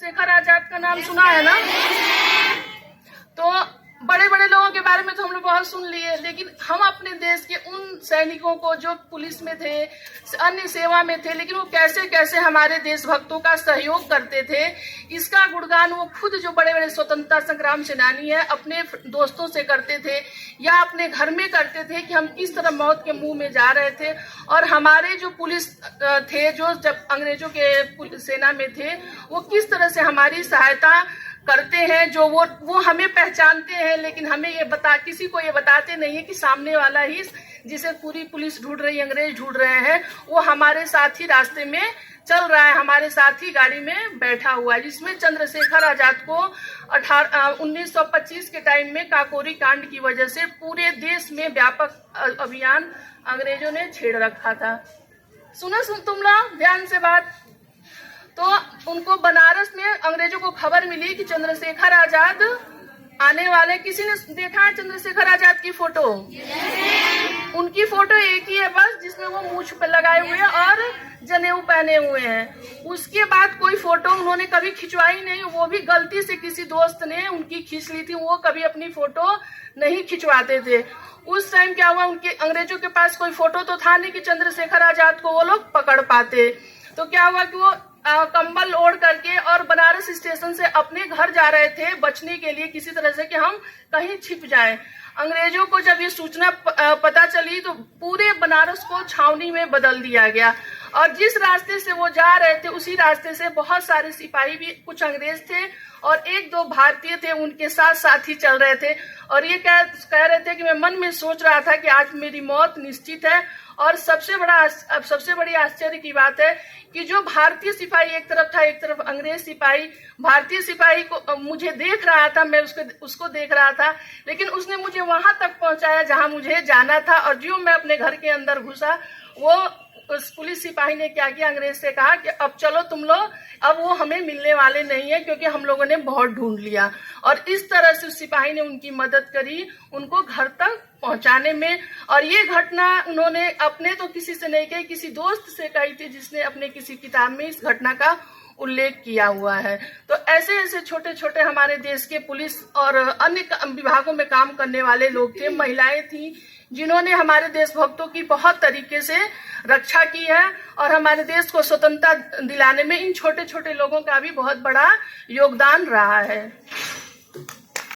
चंद्रशेखर आजाद का नाम सुना है ना? तो बड़े बड़े लोगों के बारे में तो हम लोग बहुत सुन लिए, लेकिन हम अपने देश के उन सैनिकों को जो पुलिस में थे, अन्य सेवा में थे, लेकिन वो कैसे कैसे हमारे देशभक्तों का सहयोग करते थे, इसका गुणगान वो खुद जो बड़े बड़े स्वतंत्रता संग्राम सेनानी है अपने दोस्तों से करते थे या अपने घर में करते थे कि हम किस तरह मौत के मुंह में जा रहे थे। और हमारे जो पुलिस थे जो जब अंग्रेजों के सेना में थे, वो किस तरह से हमारी सहायता करते हैं, जो वो हमें पहचानते हैं, लेकिन हमें किसी को ये बताते नहीं है कि सामने वाला ही जिसे पूरी पुलिस ढूंढ रही है, अंग्रेज ढूंढ रहे हैं, वो हमारे साथ ही रास्ते में चल रहा है, हमारे साथ ही गाड़ी में बैठा हुआ है, जिसमें चंद्रशेखर आजाद को 1925 के टाइम में काकोरी कांड की वजह से पूरे देश में व्यापक अभियान अंग्रेजों ने छेड़ रखा था। सुन तुम लोग ध्यान से बात। तो उनको बनारस में अंग्रेजों को खबर मिली कि चंद्रशेखर आजाद आने वाले। किसी ने देखा है चंद्रशेखर आजाद की फोटो? उनकी फोटो एक ही है बस, जिसमें वो मूंछ पे लगाए हुए हैं और जनेऊ पहने हुए हैं। उसके बाद कोई फोटो उन्होंने कभी खिंचवाई नहीं। वो भी गलती से किसी दोस्त ने उनकी खींच ली थी, वो कभी अपनी फोटो नहीं खिंचवाते थे। उस टाइम क्या हुआ, उनके अंग्रेजों के पास कोई फोटो तो था नहीं कि चंद्रशेखर आजाद को वो लोग पकड़ पाते। तो क्या हुआ कि वो कंबल ओढ़ करके और बनारस स्टेशन से अपने घर जा रहे थे बचने के लिए, किसी तरह से कि हम कहीं छिप जाएं। अंग्रेजों को जब ये सूचना पता चली तो पूरे बनारस को छावनी में बदल दिया गया, और जिस रास्ते से वो जा रहे थे उसी रास्ते से बहुत सारे सिपाही भी, कुछ अंग्रेज थे और एक दो भारतीय थे, उनके साथ साथ ही चल रहे थे। और ये कह रहे थे कि मैं मन में सोच रहा था कि आज मेरी मौत निश्चित है। और सबसे बड़ी आश्चर्य की बात है कि जो भारतीय सिपाही एक तरफ था, एक तरफ अंग्रेज सिपाही, भारतीय सिपाही को मुझे देख रहा था, मैं उसको देख रहा था, लेकिन उसने मुझे वहां तक पहुंचाया जहां मुझे जाना था। और जो मैं अपने घर के अंदर घुसा, वो उस पुलिस सिपाही ने क्या किया, अंग्रेज से कहा कि अब चलो तुम लोग, अब वो हमें मिलने वाले नहीं है क्योंकि हम लोगों ने बहुत ढूंढ लिया। और इस तरह से उस सिपाही ने उनकी मदद करी उनको घर तक पहुंचाने में। और ये घटना उन्होंने अपने तो किसी से नहीं कही, किसी दोस्त से कही थी जिसने अपने किसी किताब में इस घटना का उल्लेख किया हुआ है। तो ऐसे ऐसे छोटे छोटे हमारे देश के पुलिस और अन्य विभागों में काम करने वाले लोग थे, महिलाएं थी, जिन्होंने हमारे देशभक्तों की बहुत तरीके से रक्षा की है। और हमारे देश को स्वतंत्रता दिलाने में इन छोटे छोटे लोगों का भी बहुत बड़ा योगदान रहा है।